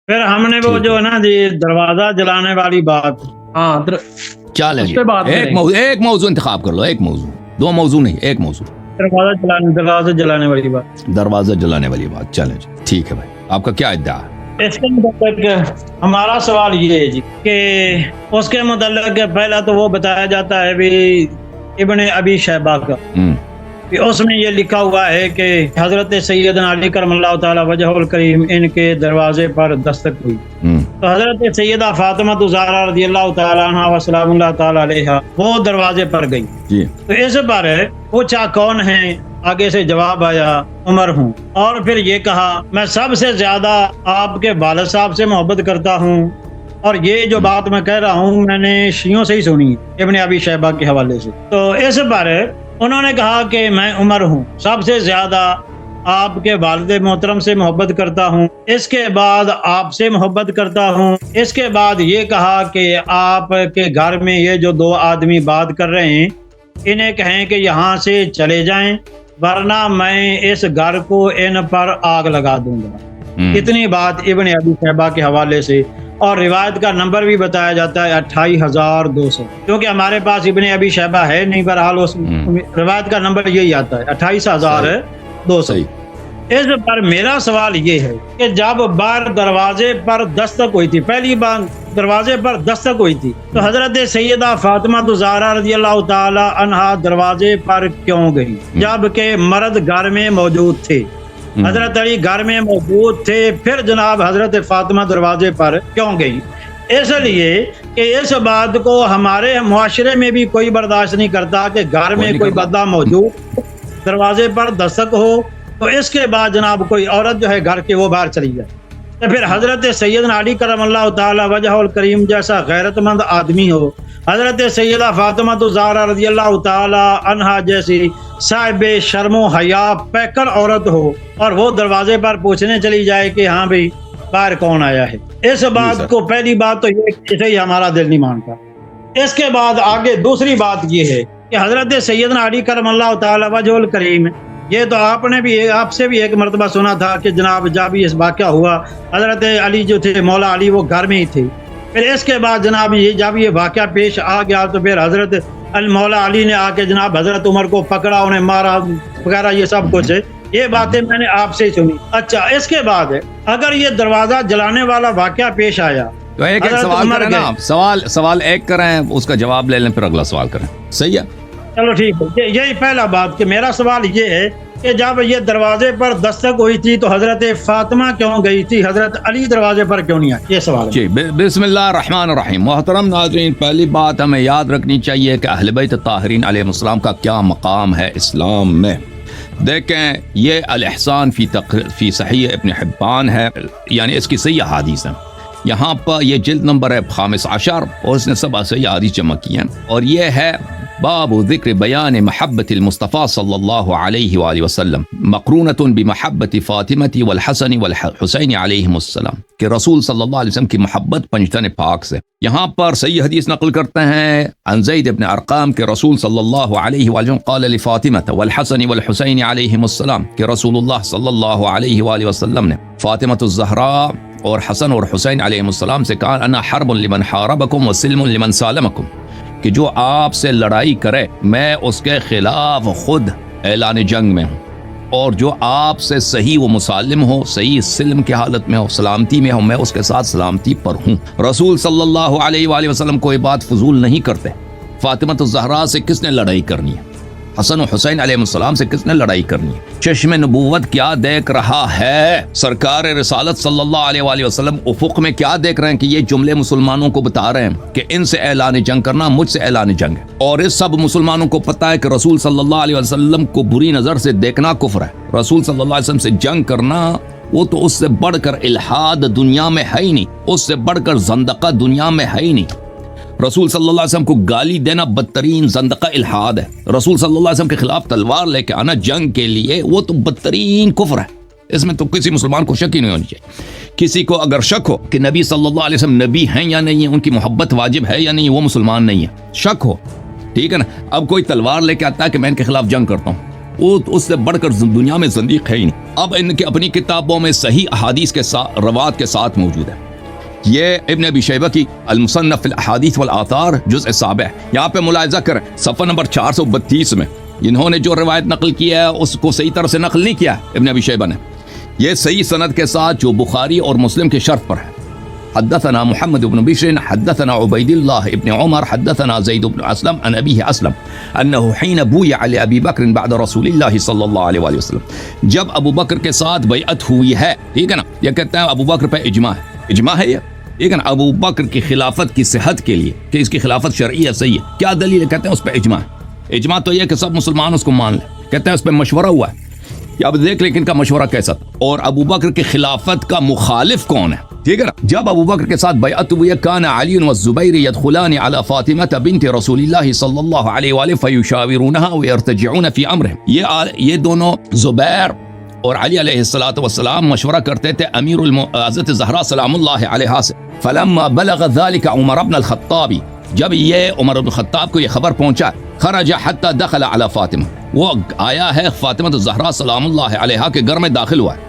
پھر ہم نے وہ ٹھیک جو ہے نا جی دروازہ جلانے والی بات، ہاں چلیں اس جی، پہ بات کریں گے۔ ایک موضوع انتخاب کر لو، ایک موضوع، دو موضوع نہیں، ایک موضوع، دروازہ جلانے والی بات، دروازہ جلانے والی بات۔ چلیں جی، ٹھیک ہے بھائی، آپ کا کیا ادعا ہے؟ اس کے متعلق ہمارا سوال یہ ہے جی کہ اس کے متعلق پہلا تو وہ بتایا جاتا ہے بھی ابن ابی شیبہ کا، کہ اس میں یہ لکھا ہوا ہے کہ حضرت سیدنا علی کرم اللہ تعالی وجہ الکریم ان کے دروازے پر دستک ہوئی، تو حضرت سیدہ فاطمہ زہرا رضی اللہ تعالی عنہ و سلام اللہ تعالی علیہا وہ دروازے پر گئی، جی تو اس پر پوچھا کون ہیں، آگے سے جواب آیا عمر ہوں، اور پھر یہ کہا میں سب سے زیادہ آپ کے والد صاحب سے محبت کرتا ہوں، اور یہ جو بات میں کہہ رہا ہوں میں نے شیعوں سے ہی سنی ابن ابی شیبہ کے حوالے سے، تو اس پر انہوں نے کہا کہ میں عمر ہوں، سب سے زیادہ آپ کے والد محترم سے محبت کرتا ہوں، اس کے بعد آپ سے محبت کرتا ہوں، اس کے بعد یہ کہا کہ آپ کے گھر میں یہ جو دو آدمی بات کر رہے ہیں انہیں کہیں کہ یہاں سے چلے جائیں ورنہ میں اس گھر کو ان پر آگ لگا دوں گا۔ اتنی بات ابن ابی شیبہ کے حوالے سے، اور روایت کا نمبر بھی بتایا جاتا ہے 28,200، کیونکہ ہمارے پاس ابن ابی شیبہ ہے نہیں، بہرحال اس روایت کا نمبر یہی آتا ہے 28,200۔ اس پر میرا سوال یہ ہے کہ جب بار دروازے پر دستک ہوئی تھی، پہلی بار دروازے پر دستک ہوئی تھی، تو حضرت سیدہ فاطمہ زہرا رضی اللہ تعالی عنہا دروازے پر کیوں گئی جبکہ مرد گھر میں موجود تھے؟ حضرت علی گھر میں موجود تھے، پھر جناب حضرت فاطمہ دروازے پر کیوں گئی؟ اس لیے کہ اس بات کو ہمارے معاشرے میں بھی کوئی برداشت نہیں کرتا کہ گھر میں کوئی بندہ موجود دروازے پر دستک ہو تو اس کے بعد جناب کوئی عورت جو ہے گھر کے وہ باہر چلی جائے، تو پھر حضرت سیدنا علی کرم اللہ تعالی وجہ الکریم جیسا غیرت مند آدمی ہو، حضرت سیدہ فاطمہ زہرا رضی اللہ تعالی عنہا جیسی صاحب شرم و حیا پیکر عورت ہو اور وہ دروازے پر پوچھنے چلی جائے کہ ہاں بھائی باہر کون آیا ہے، اس بات کو پہلی بات تو یہ اسے ہی ہمارا دل نہیں مانتا۔ اس کے بعد آگے دوسری بات یہ ہے کہ حضرت سیدنا علی کرم اللہ تعالی وجہ الکریم، یہ تو آپ نے بھی آپ سے بھی ایک مرتبہ سنا تھا کہ جناب جب یہ واقعہ ہوا حضرت علی جو تھے مولا علی وہ گھر میں ہی تھے، پھر اس کے بعد جناب یہ جب یہ واقعہ پیش آ گیا تو پھر حضرت مولا علی نے آ کے جناب حضرت عمر کو پکڑا، انہیں مارا وغیرہ، یہ سب کچھ ہے، یہ باتیں میں نے آپ سے ہی سنی۔ اچھا اس کے بعد اگر یہ دروازہ جلانے والا واقعہ پیش آیا تو ایک ایک سوال کریں نا آپ، سوال ایک کریں اس کا جواب لے لیں پھر اگلا سوال کریں، صحیح ہے؟ چلو ٹھیک ہے، یہی پہلا بات کہ میرا سوال یہ ہے کہ جب یہ دروازے پر دستک ہوئی تھی تو حضرت فاطمہ کیوں گئی تھی، حضرت علی دروازے پر کیوں نہیں آئے؟ یہ سوال ہے جی۔ بسم اللہ الرحمن الرحیم۔ محترم ناظرین، پہلی بات ہمیں یاد رکھنی چاہیے کہ اہل بیت طاہرین علیہ السلام کا کیا مقام ہے اسلام میں۔ دیکھیں یہ الاحسان فی صحیح ابن حبان ہے، یعنی اس کی صحیح احادیث ہیں، یہاں پر یہ جلد نمبر ہے 15 اور اس نے سب صحیح احادیث جمع کی ہیں، اور یہ ہے باب ذکر بیان محبت المصطفیٰ صلی اللہ علیہ وآلہ وسلم مقرونۃ بمحبت فاطمہ والحسن والحسین علیہم السلام، کہ رسول صلی اللہ علیہ وسلم کی محبت پنجتن پاک سے۔ یہاں پر صحیح حدیث نقل کرتے ہیں عن زید بن ارقام کہ رسول صلی اللہ علیہ وآلہ وسلم قال لفاطمہ والحسن والحسین علیہم السلام، کہ رسول اللہ صلی اللہ علیہ وآلہ وسلم نے فاطمہ الزہراء اور حسن اور حسین علیہ السلام سے کہا انا حرب لمن حاربکم وسلم لمن سالمکم، کہ جو آپ سے لڑائی کرے میں اس کے خلاف خود اعلان جنگ میں ہوں، اور جو آپ سے صحیح و مسالم ہو، صحیح سلم کی حالت میں ہو، سلامتی میں ہو، میں اس کے ساتھ سلامتی پر ہوں۔ رسول صلی اللہ علیہ وآلہ وسلم کوئی بات فضول نہیں کرتے۔ فاطمہ الزہراء سے کس نے لڑائی کرنی ہے؟ حسن و حسین علیہ السلام سے کس نے لڑائی کرنی ہے؟ چشم نبوت کیا دیکھ رہا ہے؟ سرکار رسالت صلی اللہ علیہ وآلہ وسلم افق میں کیا دیکھ رہے ہیں کہ یہ جملے مسلمانوں کو بتا رہے ہیں کہ ان سے اعلان جنگ کرنا مجھ سے اعلان جنگ ہے، اور اس سب مسلمانوں کو پتہ ہے کہ رسول صلی اللہ علیہ وسلم کو بری نظر سے دیکھنا کفر ہے، رسول صلی اللہ علیہ وسلم سے جنگ کرنا وہ تو اس سے بڑھ کر الحاد دنیا میں ہے ہی نہیں، اس سے بڑھ کر زندقہ دنیا میں ہے ہی نہیں۔ رسول صلی اللہ علیہ وسلم کو گالی دینا بدترین زندقہ الحاد ہے، رسول صلی اللہ علیہ وسلم کے خلاف تلوار لے کے آنا جنگ کے لیے وہ تو بدترین کفر ہے، اس میں تو کسی مسلمان کو شک ہی نہیں ہونی چاہیے۔ کسی کو اگر شک ہو کہ نبی صلی اللہ علیہ وسلم نبی ہیں یا نہیں ہیں، ان کی محبت واجب ہے یا نہیں، وہ مسلمان نہیں ہے، شک ہو، ٹھیک ہے نا۔ اب کوئی تلوار لے کے آتا ہے کہ میں ان کے خلاف جنگ کرتا ہوں، وہ اس سے بڑھ کر دنیا میں زندیق ہے ہی نہیں. اب ان کے اپنی کتابوں میں صحیح احادیث کے ساتھ روایت کے ساتھ موجود ہے. یہ ابن ابی شیبہ کی المصنف فی الاحادیث والآثار جزء 7 یہاں پہ ملاحظہ کریں صفحہ نمبر 432 میں انہوں نے جو روایت نقل کیا ہے اس کو صحیح طرح سے نقل نہیں کیا ہے ابن ابی شیبہ نے. یہ صحیح سند کے ساتھ جو بخاری اور مسلم کے شرط پر ہے. حدثنا محمد بن بشر حدثنا عبید اللہ ابن عمر حدثنا زید بن اسلم عن ابیہ اسلم انه حين بویع لابی بکر بعد رسول اللہ صلی اللہ علیہ وآلہ وسلم. جب ابو بکر کے ساتھ بیعت ہوئی ہے, ٹھیک ہے نا, یہ کہتے ہیں ابو بکر پہ اجماع ہے یہ, ٹھیک ہے نا, ابو بکر کی خلافت کی صحت کے لیے کہ اس کی خلافت شرعی ہے, صحیح ہے. کیا دلیل ہے؟ کہتے ہیں اس پہ اجماع ہے. اجماع تو یہ کہ سب مسلمان اس کو مان لیں. کہتے ہیں اس پہ مشورہ ہوا ہے. اب دیکھ لیں کہ ان کا مشورہ کیسا تھا اور ابو بکر کی خلافت کا مخالف کون ہے, ٹھیک ہے نا. جب ابو بکر کے ساتھ بیعت ہوئی کان علی والزبیر يدخلان على فاطمة بنت رسول اللہ صلی اللہ علیہ وآلہ فیشاورونها ويرتجعون فی امرهم. یہ دونوں زبیر اور علی علیہ السلام مشورہ کرتے تھے امیر حضرت زہرا سلام اللہ علیہا سے. فلما بلغ ذلك عمر بن الخطاب, جب یہ عمر بن الخطاب کو یہ خبر پہنچا, خرج حتى دخل على فاطمہ, وہ آیا ہے فاطمہ الزہرا سلام اللہ علیہا کے گھر میں داخل ہوا ہے.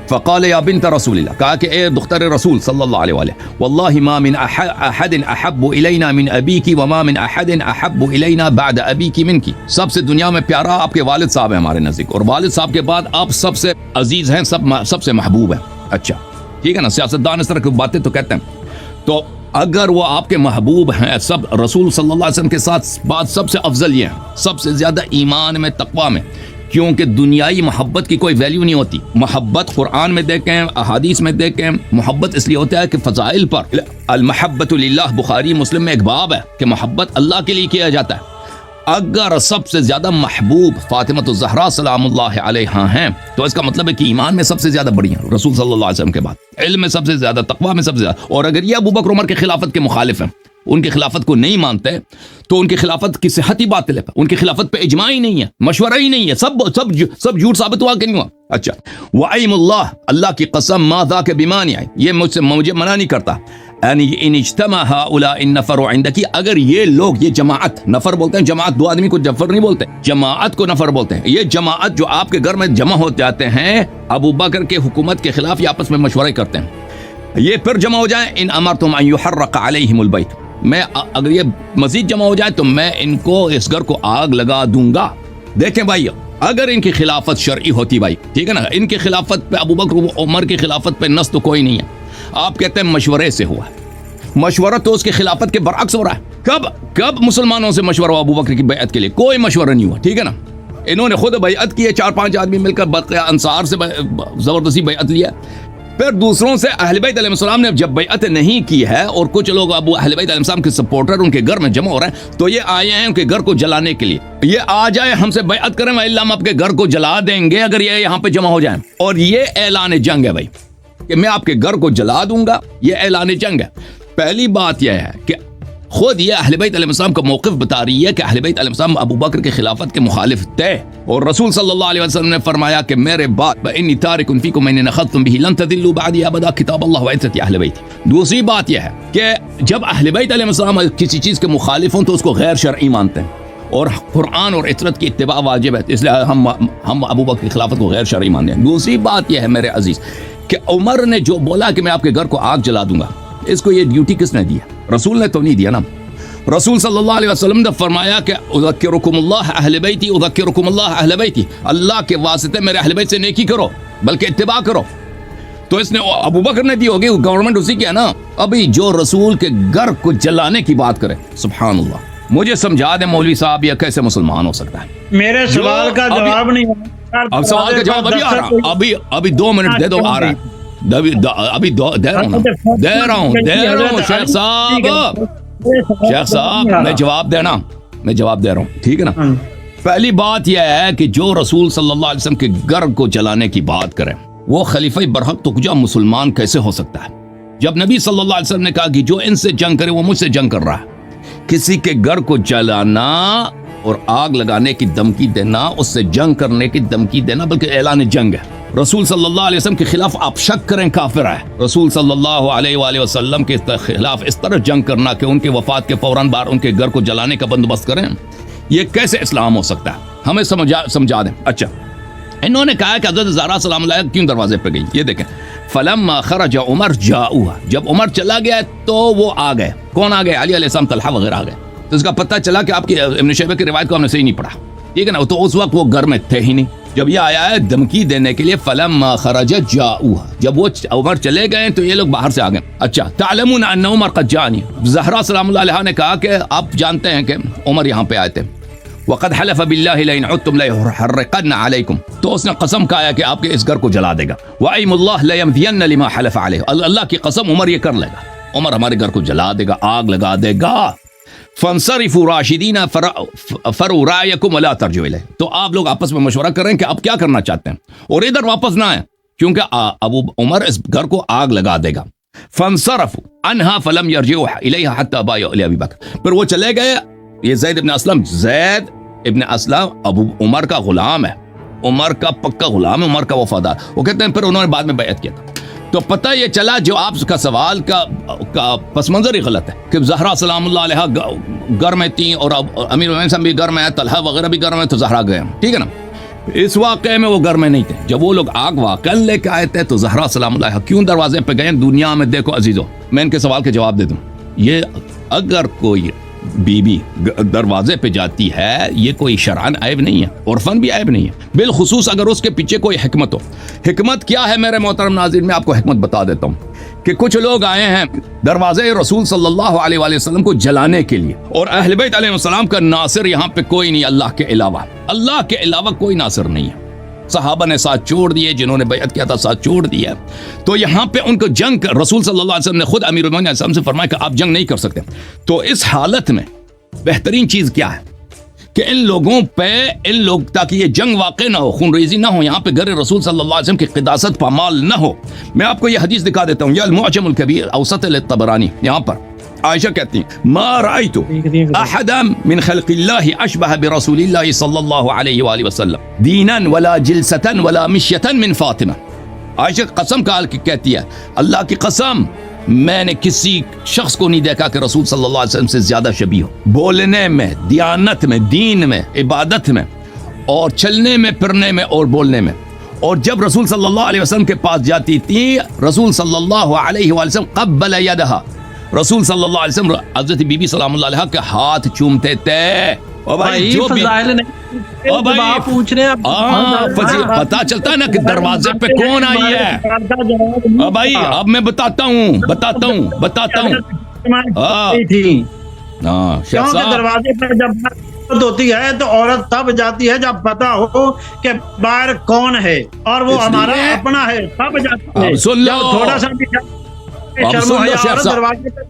فقال یا بنت رسول اللہ, کہا کہ اے دختر رسول صلی اللہ علیہ وآلہ, واللہ ما من احد احب الینا من ابیک وما من احد احب الینا بعد ابیک منک. سب سے دنیا میں پیارا آپ کے والد صاحب ہیں ہمارے نزدیک, اور والد صاحب کے بعد آپ سب سے عزیز ہیں, سب سے محبوب ہیں. اچھا ٹھیک ہے نا, سیاستدان اس طرح کی باتیں تو کہتے ہیں. تو اگر وہ آپ کے محبوب ہیں, سب رسول صلی اللہ علیہ وسلم کے ساتھ بات سب سے افضل یہ ہیں, سب سے زیادہ ایمان میں تقوی میں, کیونکہ دنیائی محبت کی کوئی ویلیو نہیں ہوتی. محبت قرآن میں دیکھیں, احادیث میں دیکھیں, محبت اس لیے ہوتا ہے کہ فضائل پر المحبت للہ, بخاری مسلم میں ایک باب ہے کہ محبت اللہ کے لیے کیا جاتا ہے. اگر سب سے زیادہ محبوب فاطمہ الزہرا سلام اللہ علیہا ہیں تو اس کا مطلب ہے کہ ایمان میں سب سے زیادہ بڑی ہیں رسول صلی اللہ علیہ وسلم کے بعد, علم میں سب سے زیادہ, تقوی میں سب سے زیادہ. اور اگر یہ ابو بکر عمر کی خلافت کے مخالف ہیں, ان کی خلافت کو نہیں مانتے, تو ان کی خلافت کی صحت ہی باطل ہے. ان کی خلافت پہ اجماع ہی نہیں ہے, مشورہ ہی نہیں ہے, سب جھوٹ ثابت ہوا کہ نہیں ہوا. اچھا, وَأَيْمُ اللَّهِ, اللہ کی قسم, مَا ذَاكَ بِمَانِعٍ, یہ مجھے منع نہیں کرتا. یعنی ان اجتمع هؤلاء النفر عندك, اگر یہ لوگ, یہ جماعت, نفر بولتے ہیں جماعت, دو آدمی کو جفر نہیں بولتے, جماعت کو نفر بولتے ہیں. یہ جماعت جو آپ کے گھر میں جمع ہو جاتے ہیں ابو بکر کے حکومت کے خلاف, یہ آپس میں مشورے کرتے ہیں, یہ پھر جمع ہو جائیں, ان امرتم ان يحرق عليهم البيت, میں اگر یہ مزید جمع ہو جائے تو میں ان کو, اس گھر کو آگ لگا دوں گا. دیکھیں بھائی, اگر ان کی خلافت شرعی ہوتی بھائی, ٹھیک ہے نا, ان کی خلافت پہ, ابو بکر عمر کی خلافت پہ نص تو کوئی نہیں ہے. آپ کہتے ہیں مشورے سے ہوا ہے, مشورہ تو اس کی خلافت کے برعکس ہو رہا ہے. کب مسلمانوں سے مشورہ ہوا ابو بکر کی بیعت کے لیے؟ کوئی مشورہ نہیں ہوا, ٹھیک ہے نا. انہوں نے خود بیعت کی ہے, 4-5 آدمی مل کر بقیہ انصار سے زبردستی بیعت لیا. پھر دوسروں سے اہل بیت علیہ السلام نے جب بیعت نہیں کی ہے, اور کچھ لوگ ابو اہل بیت علیہ السلام کے سپورٹر ان کے گھر میں جمع ہو رہے ہیں, تو یہ آئے ہیں ان کے گھر کو جلانے کے لیے. یہ آ جائے ہم سے بیعت کریں, وَإِلَّا ہم آپ کے گھر کو جلا دیں گے اگر یہ یہاں پہ جمع ہو جائیں. اور یہ اعلان جنگ ہے بھائی, کہ میں آپ کے گھر کو جلا دوں گا, یہ اعلان جنگ ہے. پہلی بات یہ ہے کہ خود یہ اہل بیت علیہ السلام کا موقف بتا رہی ہے کہ اہل بیت علیہ السلام ابو بکر کے خلافت کے مخالف تھے, اور رسول صلی اللہ علیہ وسلم نے فرمایا کہ میرے بعد انی تارک فیکم من نخذتم به لن تضلوا بعدی ابدا کتاب اللہ وعزت اہل بیت. دوسری بات یہ ہے کہ جب اہل بیت علیہ السلام کسی چیز کے مخالف ہوں تو اس کو غیر شرعی مانتے ہیں, اور قرآن اور عطرت کی اتباع واجب ہے, اس لیے ہم ابو بکر کی خلافت کو غیر شرعی مانتے ہیں. دوسری بات یہ ہے میرے عزیز کہ عمر نے جو بولا کہ میں آپ کے گھر کو آگ جلا دوں گا, اس کو یہ ڈیوٹی کس نے دیا؟ رسول نے تو نہیں دیا نا. رسول صلی اللہ علیہ وسلم نے فرمایا کہ اذکرکم اللہ اہل بیتی, اذکرکم اللہ اہل بیتی, اللہ کے واسطے میرے اہل بیت سے نیکی کرو, بلکہ اتباع کرو. تو اس نے ابو بکر نے دی ہوگی, گورنمنٹ اسی کی ہے نا. ابھی جو رسول کے گھر کو جلانے کی بات کرے, سبحان اللہ, مجھے سمجھا دیں مولوی صاحب یہ کیسے مسلمان ہو سکتا ہے؟ میرے سوال کا جواب نہیں, اب سوال کا جواب ابھی آ رہا, ابھی 2 منٹ دے دو, آ رہا ہے ابھی دے رہا ہوں شیخ صاحب میں جواب دے رہا ہوں, ٹھیک ہے نا. پہلی بات یہ ہے کہ جو رسول صلی اللہ علیہ وسلم کے گھر کو جلانے کی بات کریں, وہ خلیفہ برحق تو کجا مسلمان کیسے ہو سکتا ہے؟ جب نبی صلی اللہ علیہ وسلم نے کہا کہ جو ان سے جنگ کرے وہ مجھ سے جنگ کر رہا ہے. کسی کے گھر کو جلانا اور آگ لگانے کی دھمکی دینا, اس سے جنگ کرنے کی دھمکی دینا, بلکہ اعلان جنگ ہے. رسول صلی اللہ علیہ وسلم کے خلاف آپ شک کریں کافر ہے. رسول صلی اللہ علیہ وآلہ وسلم کے خلاف اس طرح جنگ کرنا کہ ان کے وفات کے فوراً بعد ان کے گھر کو جلانے کا بندوبست کریں, یہ کیسے اسلام ہو سکتا ہے؟ ہمیں سمجھا دیں. اچھا انہوں نے کہا کہ حضرت زہرا سلام اللہ کیوں دروازے پہ گئی. یہ دیکھیں فلما خرج عمر جاؤها، جب عمر چلا گیا تو وہ آ گئے. کون آ گئے؟ علی علیہ السلام، طلحہ وغیرہ آ گئے. تو اس کا پتہ چلا کہ آپ کی ابن شیبہ کی روایت کو ہم نے صحیح نہیں پڑھا، ٹھیک ہے نا. تو اس وقت وہ گھر میں تھے ہی نہیں. جب یہ آیا ہے دھمکی دینے کے لیے فلما خرج جاؤها، جب وہ عمر چلے گئے تو یہ لوگ باہر سے آ گئے. اچھا تعلمون ان عمر قد جانی، زہرا سلام اللہ علیہ نے کہا کہ آپ جانتے ہیں کہ عمر یہاں پہ آئے تھے. وقد حلف بالله لئن عدتم ليحرقن عليكم، تو اس نے قسم کھایا کہ آپ کے اس گھر کو جلا دے گا. وایم اللہ ليمضين لما حلف عليه، اللہ کی قسم عمر یہ کر لے گا، عمر ہمارے گھر کو جلا دے گا، آگ لگا دے گا. فانصرفوا راشدین فروا رأیکم ولا ترجعوا الیہ، تو آپ لوگ آپس میں مشورہ کر رہے ہیں کہ آپ کیا کرنا چاہتے ہیں اور ادھر واپس نہ آئیں کیونکہ ابو عمر اس گھر کو آگ لگا دے گا. فانصرفوا عنها فلم يرجعوا الیہ حتى بايعوا ابی بکر، پھر وہ چلے گئے. یہ زید ابن اسلم ابو عمر کا غلام ہے، عمر کا پکا غلام ہے، عمر کا وفادار. وہ کہتے ہیں پھر انہوں نے بعد میں بیعت کیا تھا. تو پتہ یہ چلا جو آپ کا سوال کا پس منظر ہی غلط ہے کہ زہرا سلام اللہ علیہ گھر میں تھیں اور امیر المومنین صاحب بھی گھر میں ہے، طلحہ وغیرہ بھی گھر میں، تو زہرا گئے، ٹھیک ہے نا. اس واقعے میں وہ گھر میں نہیں تھے. جب وہ لوگ آگ واقعا لے کے آئے تھے تو زہرا سلام اللہ کیوں دروازے پہ گئے؟ دنیا میں دیکھو عزیزو، میں ان کے سوال کے جواب دے دوں. یہ اگر کوئی بی بی دروازے پہ جاتی ہے یہ کوئی شرعن عیب نہیں ہے، عرفن بھی عیب نہیں ہے، بالخصوص اگر اس کے پیچھے کوئی حکمت ہو. حکمت کیا ہے میرے محترم ناظرین؟ میں آپ کو حکمت بتا دیتا ہوں کہ کچھ لوگ آئے ہیں دروازے رسول صلی اللہ علیہ وآلہ وسلم کو جلانے کے لیے، اور اہل بیت علیہ السلام کا ناصر یہاں پہ کوئی نہیں اللہ کے علاوہ، اللہ کے علاوہ کوئی ناصر نہیں ہے. صحابہ نے ساتھ چھوڑ دیے، جنہوں نے بیعت کیا تھا ساتھ چھوڑ دیا. تو یہاں پہ ان کو جنگ رسول صلی اللہ علیہ وسلم نے خود امیر المومنین علیہ السلام سے فرمایا کہ آپ جنگ نہیں کر سکتے. تو اس حالت میں بہترین چیز کیا ہے کہ ان لوگوں پہ تاکہ یہ جنگ واقع نہ ہو، خون ریزی نہ ہو، یہاں پہ گھر رسول صلی اللہ علیہ وسلم کی قداست پامال نہ ہو. میں آپ کو یہ حدیث دکھا دیتا ہوں، یہ المعجم الکبیر اوسط للطبرانی. یہاں پر عائشہ کہتی ہیں ما رأيت احدا من خلق اللہ اشبہ برسول اللہ صلی اللہ علیہ وآلہ وسلم دینا ولا جلسة ولا مشیة من فاطمہ. عائشہ قسم کہتی ہے اللہ کی قسم میں نے کسی شخص کو نہیں دیکھا کہ رسول صلی اللہ علیہ وسلم سے زیادہ شبیہ ہو، بولنے میں، دیانت میں، دین میں، عبادت میں، اور چلنے میں، پھرنے میں اور بولنے میں. اور جب رسول صلی اللہ علیہ وسلم کے پاس جاتی تھی رسول صلی اللہ علیہ وآلہ وسلم قبل یدہا، رسول صلی اللہ علیہ وسلم حضرت بی بی سلام اللہ علیہ کے ہاتھ چومتے تھے. او بھائی جو پوچھ رہے ہیں پتا چلتا ہے نا کہ دروازے پہ کون آئی ہے. بھائی اب میں بتاتا ہوں دروازے پہ جب ہوتی ہے تو عورت تب جاتی ہے جب پتا ہو کہ باہر کون ہے اور وہ ہمارا اپنا ہے، تب جاتی ہے. سن لو تھوڑا سا دروازے پہ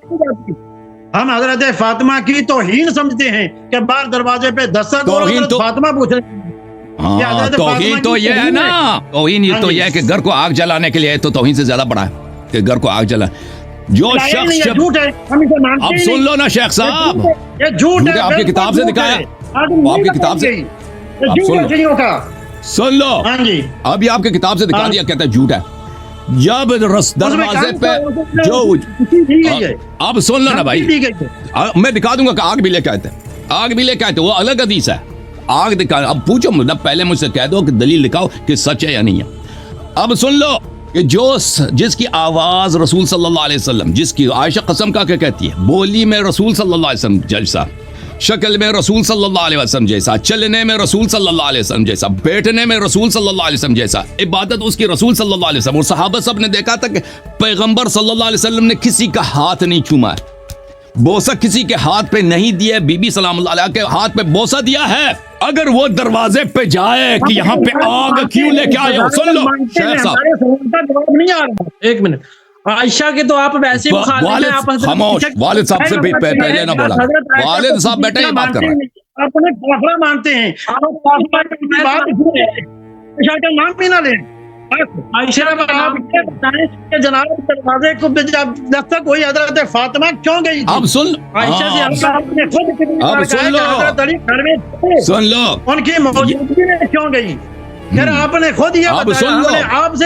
ہم حضرت فاطمہ کی توہین سمجھتے ہیں کہ باہر دروازے پہ دستک فاطمہ پوچھ رہے ہیں. توہین تو یہ ہے نا، توہین یہ تو یہ ہے کہ گھر کو آگ جلانے کے لیے، تو توہین سے زیادہ بڑا ہے کہ گھر کو آگ جلا. جو شخص جھوٹ ہے، اب سن لو نا شیخ صاحب، یہ جھوٹ ہے، آپ کی کتاب سے دکھایا، آپ کی کتاب سے سن لو، اب یہ آپ کی کتاب سے دکھا دیا کہتا ہے جھوٹ ہے. جب دروازے پہ جو اب سن لو نا بھائی، میں دکھا دوں گا کہ آگ بھی لے کے آئے تھے، وہ الگ حدیث ہے. آگ دکھا، اب پوچھو مطلب پہلے مجھ سے کہہ دو کہ دلیل دکھاؤ کہ سچ ہے یا نہیں ہے. اب سن لو کہ جس کی آواز رسول صلی اللہ علیہ وسلم، جس کی عائشہ قسم کا کہ کہتی ہے بولی میں رسول صلی اللہ علیہ وسلم جیسا، شکل میں رسول صلی اللہ علیہ وسلم جیسا، چلنے میں رسول صلی اللہ علیہ وسلم جیسا، بیٹھنے میں رسول صلی اللہ علیہ وسلم جیسا، عبادت اس کی رسول صلی اللہ علیہ وسلم. اور صحابہ سب نے دیکھا تھا کہ پیغمبر صلی اللہ علیہ وسلم نے کسی کا ہاتھ نہیں چوما ہے، بوسہ کسی کے ہاتھ پہ نہیں دیا. بی بی سلام اللہ علیہ کے ہاتھ پہ بوسہ دیا ہے. اگر وہ دروازے پہ جائے کہ یہاں پہ آگ کیوں لے کے آئے ہو، سن لو شیخ صاحب ایک منٹ، عائشہ کے تو آپ ویسے خاموش، والد صاحب سے بھی پہلے نہ بولا، والد صاحب بیٹھے ہی بات کر رہے ہیں. اپنے کافرہ مانتے ہیں، عائشہ کا نام بھی نہ لیں. عائشہ آپ بتائیں کہ جناب دروازے کو جب دستک ہوئی حضرت فاطمہ کیوں گئی؟ اب سن، عائشہ سے آپ نے خود اب سن لو، حضرت علی گھر میں سن لو ان کی موجودگی میں کیوں گئی؟ پھر آپ نے خود یہ بتایا، ہم نے آپ سے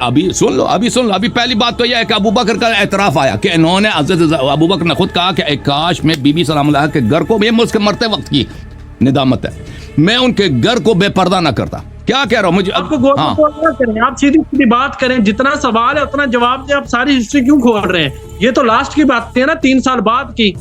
ابھی سن لو ابھی پہلی بات تو یہ ہے کہ ابو بکر کا اعتراف آیا کہ انہوں نے حضرت ابو بکر نے خود کہا کہ کاش میں بی بی سلام اللہ کے گھر کو، یہ اس کے مرتے وقت کی ندامت ہے، میں ان کے گھر کو بے پردہ نہ کرتا. کیا کہہ رہا ہوں مجھے آپ کو گول نہ کریں، آپ سیدھی بات کریں، جتنا سوال ہے اتنا جواب دیں. آپ ساری ہسٹری کیوں کھول رہے ہیں؟ یہ تو لاسٹ کی بات تھی نا، 3 سال بعد کی.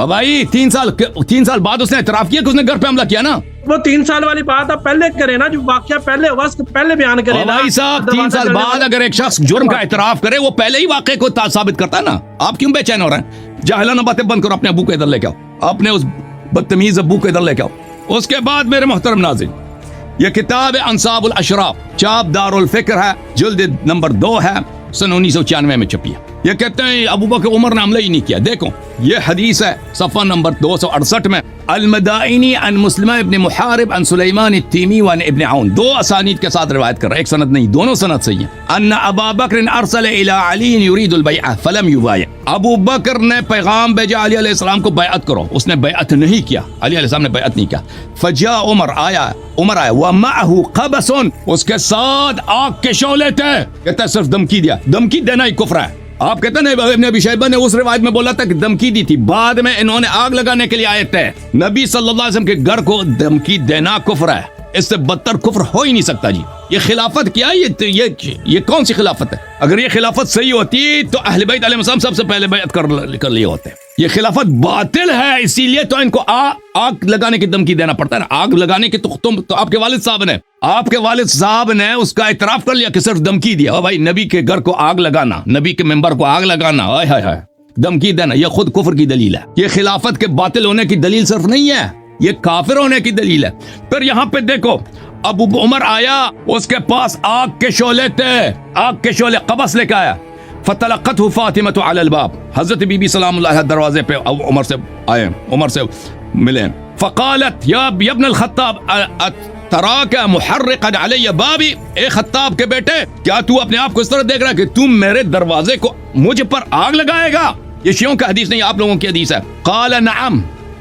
بھائی 3 سال بعد اس نے اعتراف کیا کہ اس نے گھر پہ حملہ کیا نا. وہ 3 سال والی بات آپ پہلے کریں نا، جو واقعہ پہلے ہوا اس کو پہلے بیان کریں نا. بھائی صاحب 3 سال بعد اگر ایک شخص جرم کا اعتراف کرے وہ پہلے ہی واقعے کو ثابت کرتا ہے نا. آپ کیوں بے چین ہو رہے ہیں؟ جاہلانہ باتیں بند کرو، اپنے ابو کو ادھر لے کے آؤ، اپنے اس بدتمیز ابو کو ادھر لے کے آؤ. اس کے بعد میرے محترم ناظرین، یہ کتاب انصاب الاشراف، چاپ دار الفکر ہے، جلد نمبر 2 ہے، سن 1996 میں چھپی ہے. یہ کہتے ہیں ابو بکر عمر نے حملہ ہی نہیں کیا. دیکھو یہ حدیث ہے صفحہ نمبر 268 میں، المدائنی عن مسلمہ ابن محارب عن سلیمان التیمی وعن ابن عون، 2 اسانید کے ساتھ روایت کر رہا ہے، ایک سند نہیں، دونوں سند صحیح ہیں. ان ابا بکر ارسل الى علی یرید البیعہ فلم یبایع، ابو بکر نے پیغام بھیجا علی علیہ السلام کو بیعت کرو، اس نے بیعت نہیں کیا، علی علیہ السلام نے بیعت نہیں کیا. فجاء عمر آیا ومعه قبس، اس کے ساتھ آگ کے شعلے تھے. کہتا ہے صرف دھمکی دیا، دھمکی دینا ہی کفر ہے. آپ کہتے ہیں ابن ابی شیبہ نے اس روایت میں بولا تھا کہ دھمکی دی تھی، بعد میں انہوں نے آگ لگانے کے لیے آئے تھے. نبی صلی اللہ علیہ وسلم کے گھر کو دھمکی دینا کفر ہے، اس سے بدتر کفر ہو ہی نہیں سکتا. جی یہ خلافت کیا، یہ کون سی خلافت ہے؟ اگر یہ خلافت صحیح ہوتی تو اہل بیت علیہ السلام سب سے پہلے بیعت کر لیے ہوتے. یہ خلافت باطل ہے، اسی لیے تو ان کو آگ لگانے کی دھمکی دینا پڑتا ہے نا. آگ لگانے کی تو آپ کے والد صاحب نے اس کا اعتراف کر لیا کہ صرف دھمکی دیا. بھائی نبی کے گھر کو آگ لگانا، نبی کے ممبر کو آگ لگانا، ہائے دھمکی دینا، یہ خود کفر کی دلیل ہے. یہ خلافت کے باطل ہونے کی دلیل صرف نہیں ہے، یہ کافر ہونے کی دلیل ہے. پھر یہاں پہ دیکھو ابو عمر آیا، اس کے پاس آگ کے شعلے تھے، آگ کے شعلے قبس لے کے آیا. فتلقته فاطمہ علی الباب، حضرت بی بی سلام اللہ دروازے پہ عمر سے آئے، عمر سے ملے. فقالت یا ابن الخطاب تراک محرقا علی بابی، اے خطاب کے بیٹے کیا تو اپنے آپ کو اس طرح دیکھ رہا ہے کہ تم میرے دروازے کو مجھ پر آگ لگائے گا؟ یہ شیعوں کا حدیث نہیں، آپ لوگوں کی حدیث ہے. قال نعم،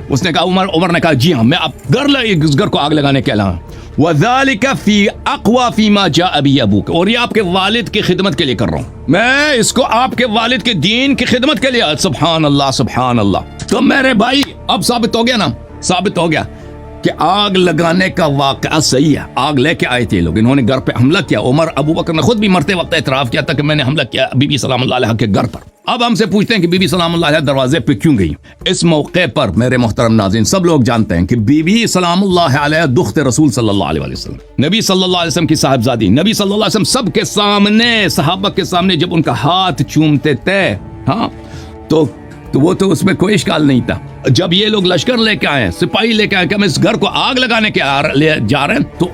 اس نے کہا، عمر نے کہا جی ہاں، میں اب گھر کو آگ لگانے کے علاوہ. وَذَلِكَ فِي أَقْوَى فِي مَا جَاءَ بِهِ أَبُوكَ، اور یہ آپ کے والد کی خدمت کے لیے کر رہا ہوں، میں اس کو آپ کے والد کے دین کی خدمت کے لیے. سبحان اللہ سبحان اللہ. تو میرے بھائی اب ثابت ہو گیا نا، ثابت ہو گیا کہ آگ لگانے کا واقعہ صحیح ہے. آگ لے کے آئے تھے لوگ، انہوں نے گھر پہ حملہ کیا. ابو بکر نے خود بھی مرتے وقت اعتراف کیا تھا کہ میں نے حملہ کیا بی بی سلام اللہ علیہ کے گھر پر. اب ہم سے پوچھتے ہیں کہ بی بی سلام اللہ علیہ دروازے پہ کیوں گئی؟ اس موقع پر میرے محترم ناظرین سب لوگ جانتے ہیں کہ بی بی سلام اللہ علیہ دخت رسول صلی اللہ علیہ وسلم، نبی صلی اللہ علیہ وسلم کی صاحبزادی، نبی صلی اللہ علیہ وسلم سب کے سامنے، صحابہ کے سامنے جب ان کا ہاتھ چومتے تھے، ہاں تو وہ تو اس میں کوئی اشکال نہیں تھا. جب یہ لوگ لشکر لے کے آئے، سپاہی لے کے آئے کہ ہم اس گھر کو آگ لگانے کے جا رہے ہیں، تو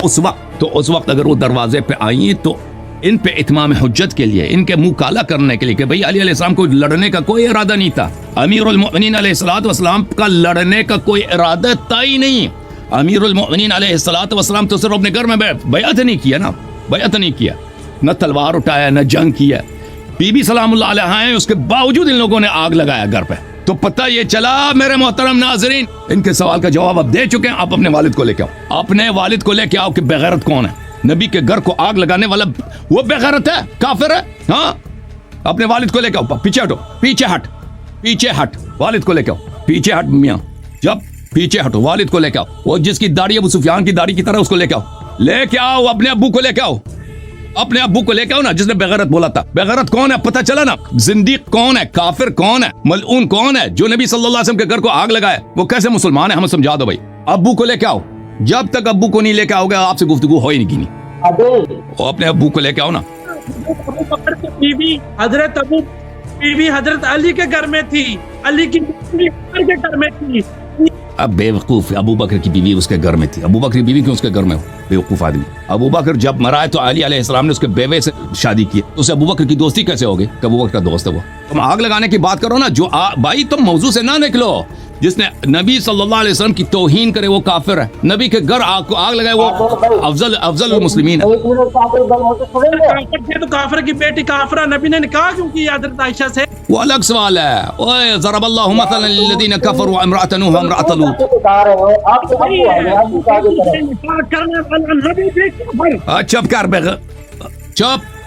اس وقت اگر وہ دروازے پہ آئیں تو ان پہ اتمام حجت کے لیے، ان کے منہ کالا کرنے کے لیے کہ بھئی علی علیہ السلام کو لڑنے کا کوئی ارادہ نہیں تھا. امیر المؤمنین علیہ الصلوۃ والسلام کا لڑنے کا کوئی ارادہ تھا ہی نہیں. امیر المؤمنین علیہ الصلوۃ والسلام تو صرف اپنے گھر میں بیعت نہیں کیا نا، بیعت نہیں کیا، نہ تلوار اٹھایا نہ جنگ کیا. بی بی سلام اللہ علیہ ہیں، اس کے باوجود ان لوگوں نے آگ لگایا گھر پہ. تو پتہ یہ چلا میرے محترم ناظرین، ان کے سوال کا جواب اب دے چکے ہیں. آپ اپنے والد کو لے کے آؤ، اپنے والد کو لے کے آؤ کہ بغیرت کون ہے. نبی کے گھر کو آگ لگانے والا وہ بغیرت ہے، کافر ہے. ہاں اپنے والد کو لے کے آؤ، پیچھے ہٹو، پیچھے ہٹ والد کو لے کے آؤ، پیچھے ہٹ میاں، جب پیچھے ہٹو والد کو لے کے آؤ. وہ جس کی داڑھی ابو سفیان کی داڑھی کی طرح اس کو لے کے آؤ، لے کے آؤ اپنے ابو کو لے کے آؤ، اپنے ابو کو لے کے آؤ نا جس نے بغیرت بولا تھا. بغیرت کون ہے پتہ چلا نا، زندیق کون ہے، کافر کون ہے، ملعون کون ہے جو نبی صلی اللہ علیہ وسلم کے گھر کو آگ لگائے. وہ کیسے مسلمان ہے ہمیں سمجھا دو بھائی. ابو کو لے کے آؤ، جب تک ابو کو نہیں لے کے آؤ گے آپ سے گفتگو ہو ہی نہیں گی. وہ اپنے ابو کو لے کے آؤ نا. ابو بکر کی بیوی حضرت علی کے گھر میں تھی، علی کی بیوی عمر کے گھر میں تھی. اب بے وقوف، ابو بکر کی بیوی اس کے گھر میں تھی. ابو بکر کی بیوی کیوں اس کے گھر میں ہو؟ بے وقوف آدمی. ابو بکر جب مرا ہے تو علی علیہ السلام نے اس کے بیوے سے شادی کی، تو اسے ابو بکر کی دوستی کیسے ہوگی کہ ابو بکر کا دوست ہے وہ؟ تم آگ لگانے کی بات کرو نا، جو بھائی تم موضوع سے نہ نکلو. جس نے نبی صلی اللہ علیہ وسلم کی توہین کرے وہ کافر ہے، نبی کے گھر آگ لگائے وہ افضل المسلمین ہے. تو کافر کی بیٹی کافرہ، نبی نے نکاح کیوں کیا حضرت عائشہ سے؟ وہ الگ سوال ہے. اوے ضرب اللہ مثلا للذین کفروا امرأۃ نوح وامرأۃ لوط. چپ کر چپ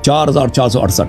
4468।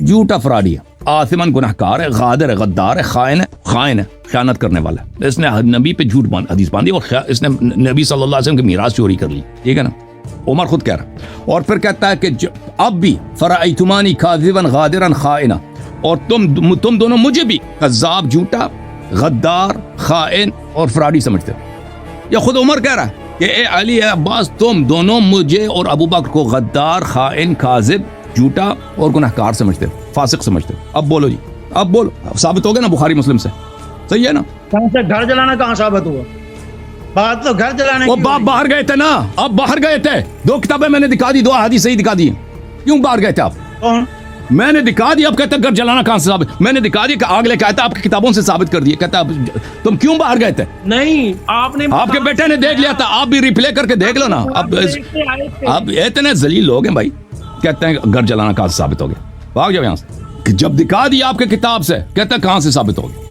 جھوٹا فراڈی ہے، آثمن گناہگار ہے، غادر ہے، غدار ہے، خائن ہے، خیانت کرنے والا ہے، اس نے نبی پہ جھوٹ حدیث باندھی اور اس نے نبی صلی اللہ علیہ وسلم کی میراث چوری کر لی، ٹھیک ہے نا؟ عمر خود کہہ رہا، اور پھر کہتا ہے کہ اب بھی فرأیتمانی کاذبا غادرا خائنا، اور تم دونوں مجھے بھی کذاب، جھوٹا، غدار، خائن اور فراڈی سمجھتے ہو۔ یہ خود عمر کہہ رہا ہے کہ اے علی، اے عباس، تم دونوں مجھے اور ابو بکر کو غدار، خائن، کاذب، جھوٹا اور گناہگار سمجھتے ہو، فاسق سمجھتے ہو۔ اب بولو جی، اب بولو، ثابت ہو گیا نا بخاری مسلم سے، صحیح ہے نا؟ کہاں سے گھر جلانا کہاں ثابت ہوا؟ بات تو گھر جلانے وہ کی باپ ہوئی۔ باہر گئے تھے نا، آپ باہر گئے تھے، 2 کتابیں میں نے دکھا دی، 2 احادیث صحیح دکھا دی، کیوں باہر گئے تھے آپ؟ کون؟ میں نے دکھا دیا، اب کہتے ہیں گھر جلانا کہاں سے ثابت؟ میں نے دکھا دیا کہ آگ لے کے آیا تھا، آپ کی کتابوں سے ثابت کر دیا، کہتا ہے تم کیوں باہر گئے تھے؟ نہیں، آپ نے آپ کے بیٹے نے دیکھ لیا تھا، آپ بھی ریپلے کر کے دیکھ لو نا۔ اب اتنے ذلیل لوگ ہیں بھائی، کہتے ہیں گھر جلانا کہاں سے ثابت ہو گیا؟ بھاگ جاؤ یہاں سے، جب دکھا دیا آپ کے کتاب سے، کہتے ہیں کہاں سے ثابت ہو گیا؟